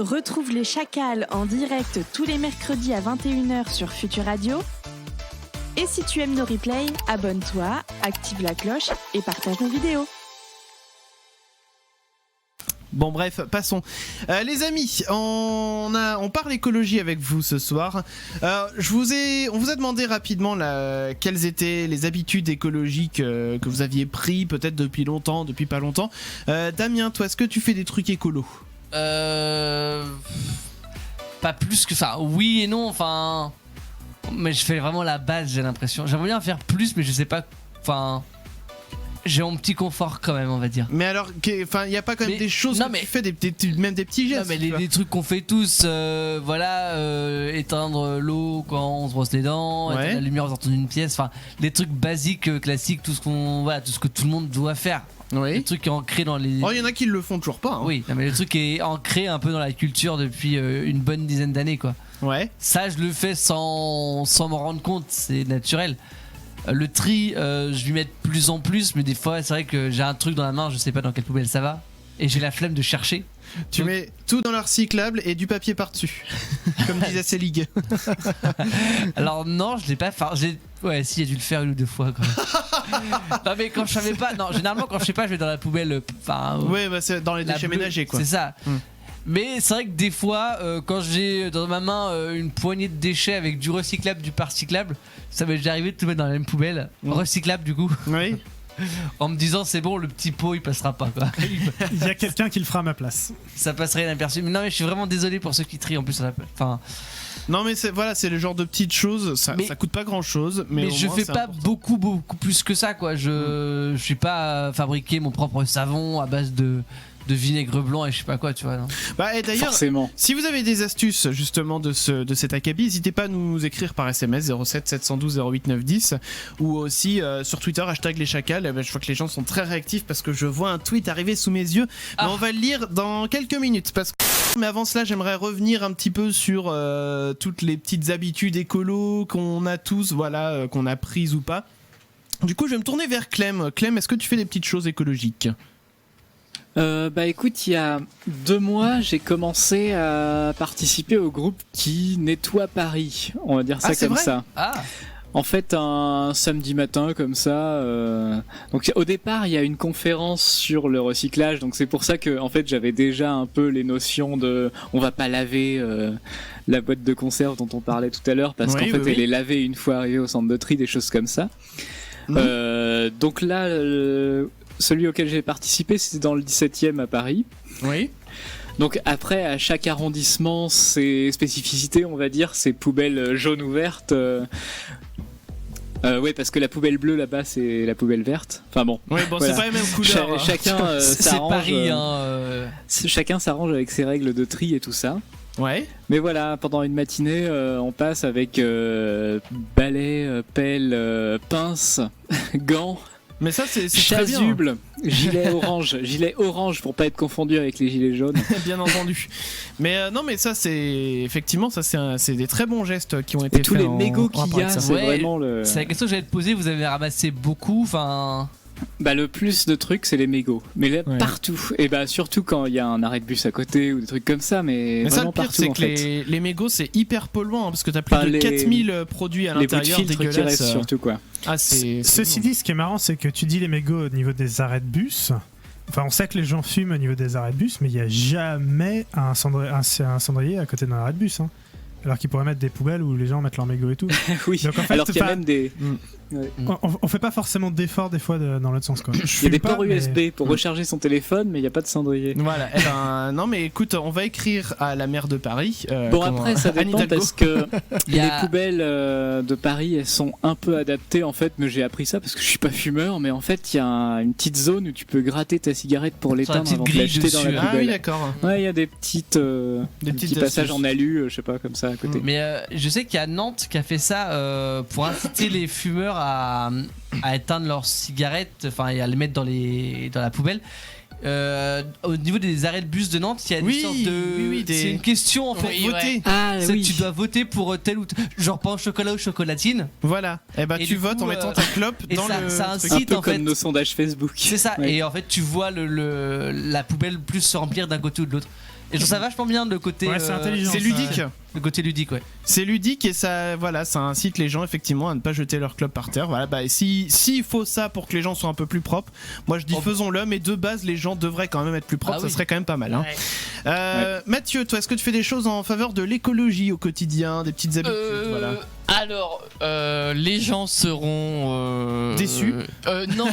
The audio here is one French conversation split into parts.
Retrouve les Chacals en direct tous les mercredis à 21h sur Futur Radio. Et si tu aimes nos replays, abonne-toi, active la cloche et partage nos vidéos. Bon bref, passons. Les amis, on parle écologie avec vous ce soir. On vous a demandé rapidement quelles étaient les habitudes écologiques que vous aviez pris peut-être depuis longtemps, depuis pas longtemps. Damien, toi, est-ce que tu fais des trucs écolos ? Pas plus que ça. Oui et non, enfin... Mais je fais vraiment la base, j'ai l'impression. J'aimerais bien faire plus, mais je sais pas... Enfin... J'ai mon petit confort quand même, on va dire. Mais alors, il y a pas quand même des choses que tu fais, même des petits gestes. Non mais les trucs qu'on fait tous, éteindre l'eau quand on se brosse les dents, éteindre la lumière en sortant d'une pièce, enfin les trucs basiques, classiques, tout ce que tout le monde doit faire. Oui. Les trucs ancrés dans les... Oh, il y en a qui le font toujours pas. Hein. Oui, non, mais le truc est ancré un peu dans la culture depuis une bonne dizaine d'années, quoi. Ouais. Ça, je le fais sans m'en rendre compte, c'est naturel. Le tri, je lui mets de plus en plus, mais des fois, c'est vrai que j'ai un truc dans la main, je sais pas dans quelle poubelle ça va, et j'ai la flemme de chercher. Tu mets tout dans le recyclable et du papier par-dessus, comme disait Célig. Alors non, je l'ai pas fait. Ouais, si, j'ai dû le faire une ou deux fois. Quand même. Non mais quand je savais pas, non, généralement quand je sais pas, je vais dans la poubelle. Ouais, bah c'est dans les déchets ménagers, quoi. C'est ça. Mais c'est vrai que des fois, quand j'ai dans ma main une poignée de déchets avec du recyclable, du pas recyclable, ça m'est déjà arrivé de tout mettre dans la même poubelle. Recyclable du coup. Oui. En me disant c'est bon, le petit pot il passera pas, quoi. Il y a quelqu'un qui le fera à ma place. Ça passerait inaperçu. Mais non mais je suis vraiment désolé pour ceux qui trient en plus. Enfin. Non mais c'est le genre de petites choses, ça coûte pas grand chose. Mais je fais pas beaucoup plus que ça, quoi. Je suis pas à fabriquer mon propre savon à base de vinaigre blanc et je sais pas quoi, tu vois. Non. Bah, et d'ailleurs, forcément. Si vous avez des astuces justement de cet acabit, n'hésitez pas à nous écrire par SMS 07 712 08 910 ou aussi sur Twitter #les Chacals. Je vois que les gens sont très réactifs parce que je vois un tweet arriver sous mes yeux. Mais on va le lire dans quelques minutes mais avant cela, j'aimerais revenir un petit peu sur toutes les petites habitudes écolo qu'on a tous, qu'on a prises ou pas. Du coup, je vais me tourner vers Clem. Clem, est-ce que tu fais des petites choses écologiques ? Écoute, il y a 2 mois, j'ai commencé à participer au groupe qui nettoie Paris. On va dire ça comme ça. En fait, un samedi matin comme ça. Donc, au départ, il y a une conférence sur le recyclage. Donc, c'est pour ça que, en fait, j'avais déjà un peu les notions de, on va pas laver la boîte de conserve dont on parlait tout à l'heure, parce qu'en fait, elle est lavée une fois arrivée au centre de tri, des choses comme ça. Donc là. Celui auquel j'ai participé, c'était dans le 17e à Paris. Oui. Donc après, à chaque arrondissement, ses spécificités, on va dire, ses poubelles jaunes ou vertes. Ouais, parce que la poubelle bleue là-bas, c'est la poubelle verte. Enfin bon. Oui, bon, voilà. C'est pas les mêmes couleurs. Chacun s'arrange. C'est Paris, Chacun s'arrange avec ses règles de tri et tout ça. Ouais. Mais voilà, pendant une matinée, on passe avec balai, pelle, pince, gants. Mais ça, c'est très bien. Chasuble, gilet orange pour pas être confondu avec les gilets jaunes. Bien entendu. Mais non, mais ça, c'est des très bons gestes qui ont été faits. Tous les mégots qu'il y a, c'est vraiment le. C'est la question que j'allais te poser. Vous avez ramassé beaucoup, enfin. Bah le plus de trucs c'est les mégots, mais là, partout, et bah surtout quand il y a un arrêt de bus à côté ou des trucs comme ça, mais ça vraiment le pire partout, c'est en que fait. les mégots c'est hyper polluant parce que t'as plus de 4000 produits à l'intérieur, les filtres qui restent surtout, quoi. Ceci dit, ce qui est marrant c'est que tu dis les mégots au niveau des arrêts de bus. Enfin, on sait que les gens fument au niveau des arrêts de bus, mais il n'y a jamais un cendrier à côté d'un arrêt de bus, hein. Alors qu'ils pourraient mettre des poubelles où les gens mettent leurs mégots et tout. Oui. Donc, en fait, alors qu'il y a même des. On fait pas forcément d'efforts des fois dans l'autre sens, quoi. Il y a des ports USB pour recharger son téléphone, mais il n'y a pas de cendrier. Voilà. Eh ben, non, mais écoute, on va écrire à la maire de Paris. Après, ça dépend parce que les poubelles de Paris, elles sont un peu adaptées en fait. Mais j'ai appris ça parce que je suis pas fumeur, mais en fait, il y a une petite zone où tu peux gratter ta cigarette pour l'éteindre avant de l'acheter dans la poubelle. Ah oui, d'accord. Ouais, il y a des petits passages en alu, je sais pas, comme ça à côté. Mais je sais qu'il y a Nantes qui a fait ça pour inciter les fumeurs à éteindre leurs cigarettes, enfin et à les mettre dans la poubelle. Au niveau des arrêts de bus de Nantes, il y a une sorte de. C'est une question en fait. Voter. Tu dois voter pour tel ou tel. Genre pain au chocolat ou chocolatine. Voilà. Et bah tu votes en mettant ta clope dans le. Ça incite un peu en comme fait. nos sondages Facebook. C'est ça. Ouais. Et en fait, tu vois la poubelle plus se remplir d'un côté ou de l'autre. Et je trouve ça vachement bien le côté. Ouais, c'est intelligent. C'est ludique. Le côté ludique, ouais. C'est ludique et ça incite les gens effectivement à ne pas jeter leur club par terre. Voilà, bah s'il faut ça pour que les gens soient un peu plus propres, moi je dis faisons-le, mais de base les gens devraient quand même être plus propres, ça serait quand même pas mal. Hein. Ouais. Mathieu, toi, est-ce que tu fais des choses en faveur de l'écologie au quotidien, des petites habitudes voilà. Alors, les gens seront déçus. Non,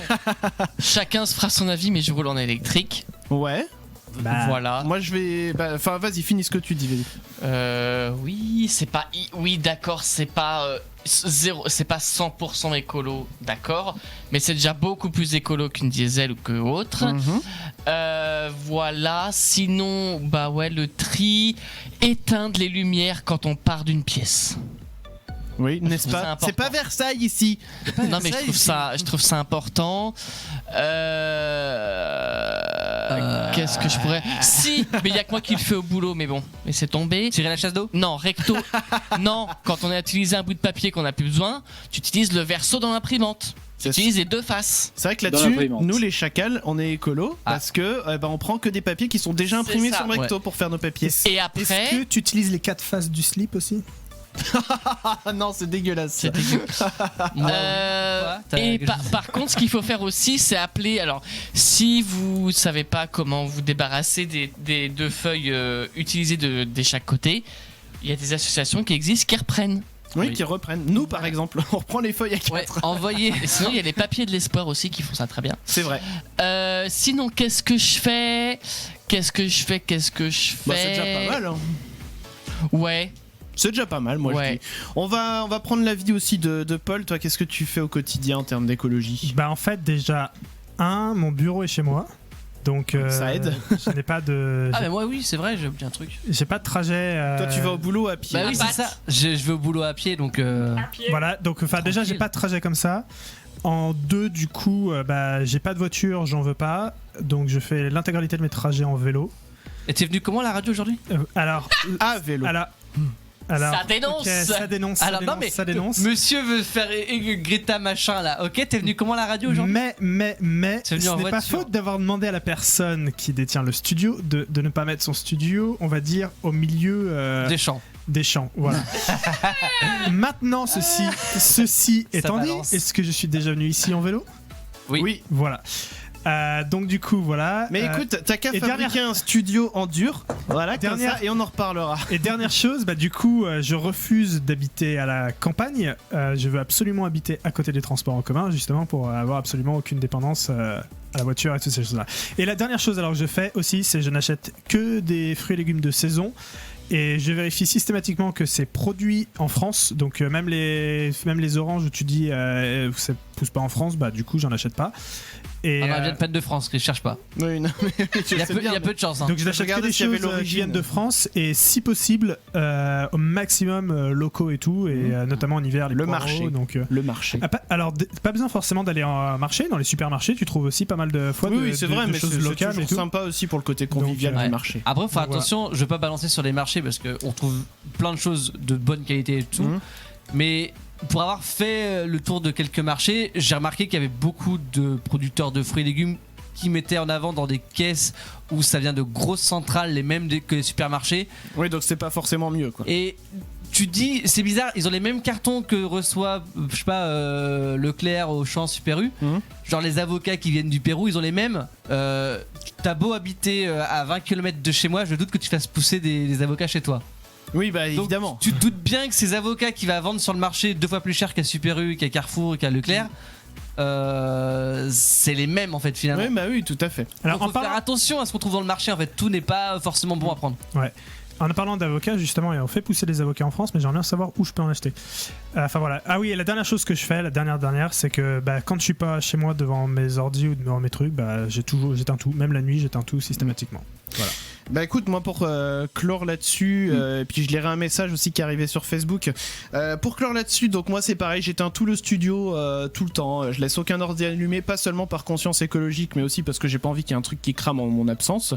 chacun se fera son avis, mais je roule en électrique. Ouais. Voilà. Moi je vais. Enfin, vas-y, finis ce que tu dis. Oui, c'est pas. Oui, d'accord, c'est pas. C'est pas 100% écolo, d'accord, mais c'est déjà beaucoup plus écolo qu'une diesel ou que autre. Voilà. Sinon, le tri, éteindre les lumières quand on part d'une pièce. Oui, n'est-ce pas? C'est pas Versailles ici. Non, mais je trouve ça important. Qu'est-ce que je pourrais. Si, mais il y a que moi qui le fais au boulot, mais bon, mais c'est tombé. Tirer la chasse d'eau? Non, recto. Non, quand on a utilisé un bout de papier qu'on n'a plus besoin, tu utilises le verso dans l'imprimante. Tu utilises les deux faces. C'est vrai que là-dessus, nous les chacals, on est écolo parce que on prend que des papiers qui sont déjà imprimés sur le recto pour faire nos papiers. Et après, est-ce que tu utilises les 4 faces du slip aussi? Non, c'est dégueulasse. C'est dégueulasse. Par contre, ce qu'il faut faire aussi, c'est appeler. Alors, si vous savez pas comment vous débarrasser des deux feuilles utilisées de chaque côté, il y a des associations qui existent qui reprennent. Oui, qui reprennent. Nous, par exemple, on reprend les feuilles à 4. Ouais, envoyez. Sinon, il y a les papiers de l'espoir aussi qui font ça très bien. C'est vrai. Sinon, qu'est-ce que je fais? C'est déjà pas mal. Hein. Ouais. C'est déjà pas mal, moi je dis. On va prendre l'avis aussi de Paul. Toi, qu'est-ce que tu fais au quotidien en termes d'écologie? En fait, déjà, mon bureau est chez moi. Donc ça aide. Je n'ai pas de. Ah mais moi oui, c'est vrai, j'ai oublié un truc. J'ai pas de trajet. Toi, tu vas au boulot à pied. Bah oui, c'est ça. Je vais au boulot à pied, donc. Voilà, donc déjà, j'ai pas de trajet comme ça. En 2, du coup, j'ai pas de voiture, j'en veux pas. Donc je fais l'intégralité de mes trajets en vélo. Et t'es venu comment à la radio aujourd'hui? Alors. À vélo. Alors, ça dénonce. Okay, ça dénonce. Monsieur veut faire Greta machin là. Ok, t'es venu comment à la radio aujourd'hui? Mais ce n'est pas faute d'avoir demandé à la personne qui détient le studio de ne pas mettre son studio, on va dire, au milieu des champs, voilà. Maintenant, ceci étant dit, est-ce que je suis déjà venu ici en vélo? Oui. Voilà. Donc du coup voilà. Mais écoute, t'as qu'à fabriquer un studio en dur, voilà, comme ça, et on en reparlera. Et dernière chose, du coup, je refuse d'habiter à la campagne. Je veux absolument habiter à côté des transports en commun, justement pour avoir absolument aucune dépendance à la voiture et toutes ces choses-là. Et la dernière chose alors que je fais aussi, c'est que je n'achète que des fruits et légumes de saison. Et je vérifie systématiquement que c'est produit en France. Donc même les oranges où tu dis ça pousse pas en France, du coup j'en achète pas. Et on vient de peine de France, que je cherche pas. Oui, non, mais il y a peu de chance. Hein. Donc je n'achète que des choses qui viennent de France et si possible au maximum locaux et tout, et notamment en hiver le marché. Donc le marché. Alors pas besoin forcément d'aller en marché. Dans les supermarchés, tu trouves aussi pas mal de fois c'est vrai, mais choses locales. C'est sympa aussi pour le côté convivial du marché. Après, faut faire attention. Je vais pas balancer sur les marchés parce qu'on trouve plein de choses de bonne qualité et tout, mais pour avoir fait le tour de quelques marchés, j'ai remarqué qu'il y avait beaucoup de producteurs de fruits et légumes qui mettaient en avant dans des caisses où ça vient de grosses centrales, les mêmes que les supermarchés. Oui, donc c'est pas forcément mieux, quoi. Et tu dis, c'est bizarre, ils ont les mêmes cartons que reçoit, je sais pas, Leclerc, Auchan, Super U. Genre les avocats qui viennent du Pérou, ils ont les mêmes. T'as beau habiter à 20 km de chez moi, je doute que tu fasses pousser des avocats chez toi. Oui, donc, évidemment. Tu te doutes bien que ces avocats qui va vendre sur le marché 2 fois plus cher qu'à Super U, qu'à Carrefour, qu'à Leclerc, c'est les mêmes en fait finalement. Oui, tout à fait. Alors faut faire attention à ce qu'on trouve dans le marché en fait, tout n'est pas forcément bon à prendre. Ouais. En parlant d'avocats, justement, on fait pousser des avocats en France, mais j'aimerais bien savoir où je peux en acheter. Enfin voilà. Ah oui, et la dernière chose que je fais, la dernière, c'est que quand je suis pas chez moi devant mes ordi ou devant mes trucs, j'éteins tout. Même la nuit, j'éteins tout systématiquement. Voilà. Écoute, moi pour clore là-dessus, et puis je lirai un message aussi qui est arrivé sur Facebook. Pour clore là-dessus, donc moi c'est pareil, j'éteins tout le studio tout le temps. Je laisse aucun ordi allumé, pas seulement par conscience écologique, mais aussi parce que j'ai pas envie qu'il y ait un truc qui crame en mon absence.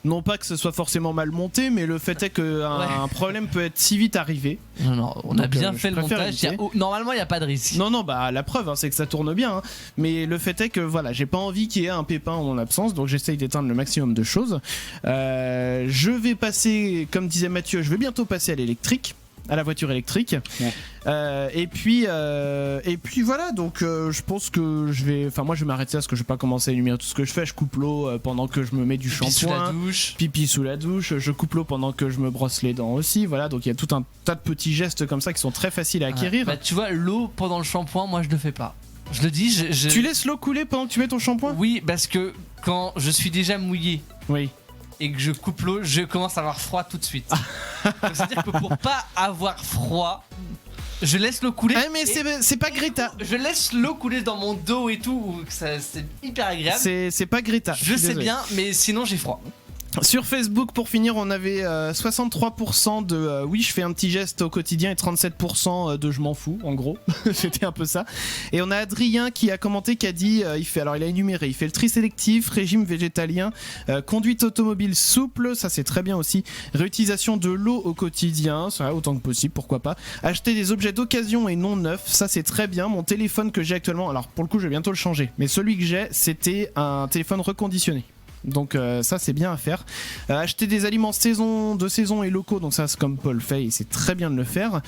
Non pas que ce soit forcément mal monté, mais le fait est qu'un problème peut être si vite arrivé. Non, on a bien fait le montage. Normalement, il n'y a pas de risque. Non, bah la preuve, c'est que ça tourne bien. Hein. Mais le fait est que voilà, j'ai pas envie qu'il y ait un pépin en mon absence, donc j'essaye d'éteindre le maximum de choses. Je vais passer, comme disait Mathieu, je vais bientôt passer à l'électrique. À la voiture électrique. Ouais. Et puis voilà, donc je pense que moi je vais m'arrêter à ce que je vais pas commencer à énumérer tout ce que je fais. Je coupe l'eau pendant que je me mets du shampoing, pipi sous la douche, je coupe l'eau pendant que je me brosse les dents aussi, voilà, donc il y a tout un tas de petits gestes comme ça qui sont très faciles à acquérir. Bah tu vois, l'eau pendant le shampoing, moi je le fais pas. Je le dis, Tu laisses l'eau couler pendant que tu mets ton shampoing ? Oui, parce que quand je suis déjà mouillé. Oui. Et que je coupe l'eau, je commence à avoir froid tout de suite. C'est-à-dire que pour pas avoir froid, je laisse l'eau couler. Ah mais c'est pas Greta. Je laisse l'eau couler dans mon dos et tout, c'est hyper agréable. C'est pas Greta. Je sais bien, mais sinon j'ai froid. Sur Facebook, pour finir, on avait 63% de oui, je fais un petit geste au quotidien et 37% de je m'en fous, en gros. C'était un peu ça. Et on a Adrien qui a commenté, qui a dit il a énuméré, il fait le tri sélectif, régime végétalien, conduite automobile souple, ça c'est très bien aussi, réutilisation de l'eau au quotidien, ça autant que possible, pourquoi pas. Acheter des objets d'occasion et non neufs, ça c'est très bien. Mon téléphone que j'ai actuellement, alors pour le coup je vais bientôt le changer, mais celui que j'ai, c'était un téléphone reconditionné. Donc ça c'est bien à faire. Acheter des aliments de saison et locaux, donc ça c'est comme Paul fait et c'est très bien de le faire.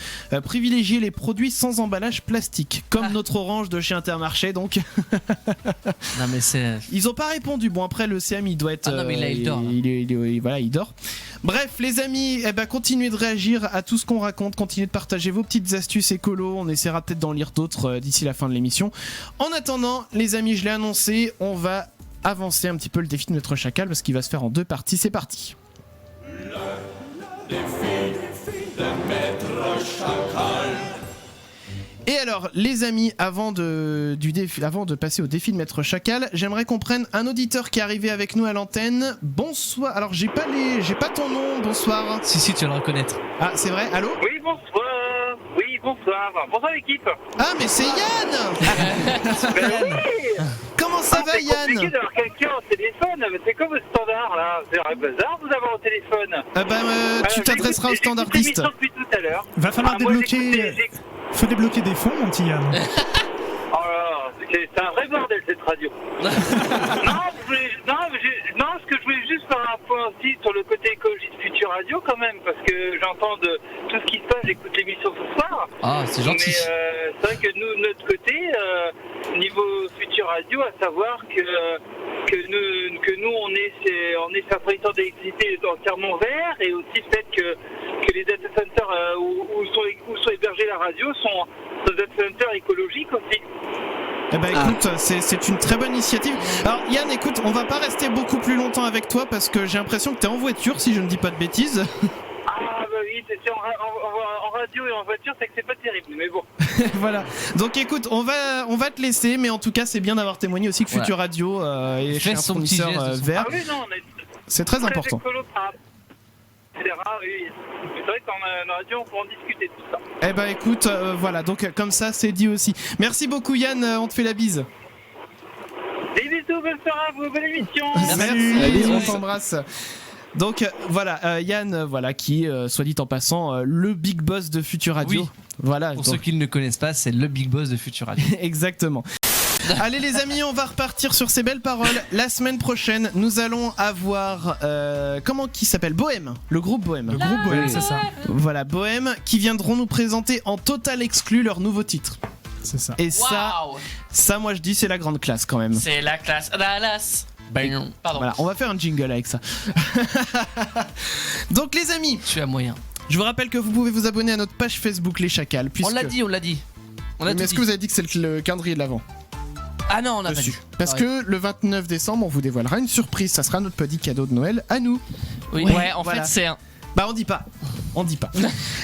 Privilégier les produits sans emballage plastique, comme notre orange de chez Intermarché donc. Non mais c'est... Ils ont pas répondu, bon après le CM il doit être... non mais là il dort. Il dort. Bref les amis, continuez de réagir à tout ce qu'on raconte, continuez de partager vos petites astuces écolo, on essaiera peut-être d'en lire d'autres d'ici la fin de l'émission. En attendant les amis, je l'ai annoncé, on va avancer un petit peu le défi de Maître Chacal parce qu'il va se faire en 2 parties, c'est parti. Le défi de Maître Chacal. Et alors les amis, avant de passer au défi de Maître Chacal, j'aimerais qu'on prenne un auditeur qui est arrivé avec nous à l'antenne. Bonsoir, alors j'ai pas ton nom, bonsoir. Si tu vas le reconnaître. Ah c'est vrai, allô ? Oui bonsoir. Oui, bonsoir. Bonsoir l'équipe. Ah mais c'est Yann. Oui. Comment ça va Yann ? C'est compliqué d'avoir quelqu'un au téléphone, mais c'est comme au standard là. C'est un bazar vous avoir au téléphone. Tu t'adresseras au standardiste. Depuis tout à l'heure. Va falloir débloquer. Faut débloquer des fonds mon petit Yann. Oh là, c'est un vrai bordel cette radio. Non, ce que je voulais juste faire un point aussi sur le côté écologie de Futur Radio quand même, parce que j'entends de tout ce qui se passe, j'écoute l'émission ce soir. Ah, c'est gentil. Mais c'est vrai que nous, de notre côté, niveau Futur Radio, à savoir que nous on est un fournisseur d'électricité entièrement vert, et aussi le fait que les data centers où sont hébergés la radio sont des data centers écologiques aussi. Écoute, c'est une très bonne initiative. Alors Yann, écoute, on va pas rester beaucoup plus longtemps avec toi parce que j'ai l'impression que t'es en voiture, si je ne dis pas de bêtises. Ah bah oui, c'est en radio et en voiture, c'est que c'est pas terrible, mais bon. Voilà. Donc écoute, on va te laisser, mais en tout cas, c'est bien d'avoir témoigné aussi que Futur Radio est chez un fournisseur vert. Ah oui, non, c'est très important. Écolo, c'est rare, oui. C'est vrai qu'en radio, on peut en discuter de tout ça. Écoute, voilà, donc comme ça, c'est dit aussi. Merci beaucoup Yann, on te fait la bise. Des bisous, bonne soirée à vous, bonne émission. Merci, on t'embrasse. Donc voilà, Yann, qui, soit dit en passant, le big boss de Futur Radio. Oui. Voilà. Pour ceux qui ne le connaissent pas, c'est le big boss de Futur Radio. Exactement. Allez les amis, on va repartir sur ces belles paroles. La semaine prochaine, nous allons avoir qui s'appelle Bohème, le groupe Bohème. Le groupe Bohème, c'est ça. Voilà, Bohème, qui viendront nous présenter en total exclu leur nouveau titre. C'est ça. Et ça, moi je dis, c'est la grande classe quand même. C'est la classe. Dallas. Pardon. Voilà, on va faire un jingle avec ça. Donc les amis, tu as moyen. Je vous rappelle que vous pouvez vous abonner à notre page Facebook Les Chacals. On l'a dit. Mais est-ce que vous avez dit que c'est le calendrier de l'avant ? Ah non, on a pas dit. Parce que le 29 décembre, on vous dévoilera une surprise. Ça sera notre petit cadeau de Noël à nous. Oui, ouais, en fait, c'est un... on dit pas.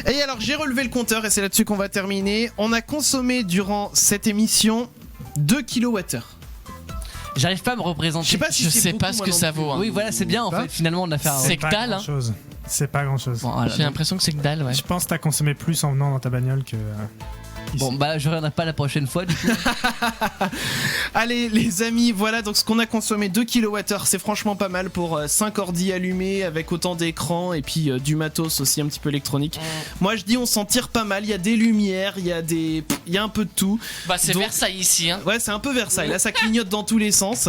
Et alors, j'ai relevé le compteur et c'est là-dessus qu'on va terminer. On a consommé durant cette émission 2 kWh. J'arrive pas à me représenter. Je sais pas ce que ça vaut. Hein. Oui, voilà, c'est bien en fait. Finalement, on a fait un. C'est que dalle. C'est pas grand chose. Bon, voilà, j'ai l'impression que c'est que dalle, ouais. Je pense que t'as consommé plus en venant dans ta bagnole que. Bon bah je reviendrai pas la prochaine fois du coup. Allez les amis, voilà donc ce qu'on a consommé 2 kWh, c'est franchement pas mal pour 5 ordi allumés avec autant d'écrans et puis du matos aussi un petit peu électronique. Moi je dis on s'en tire pas mal, il y a des lumières, il y a un peu de tout. Bah c'est donc, Versailles ici hein. Ouais c'est un peu Versailles, là ça clignote dans tous les sens.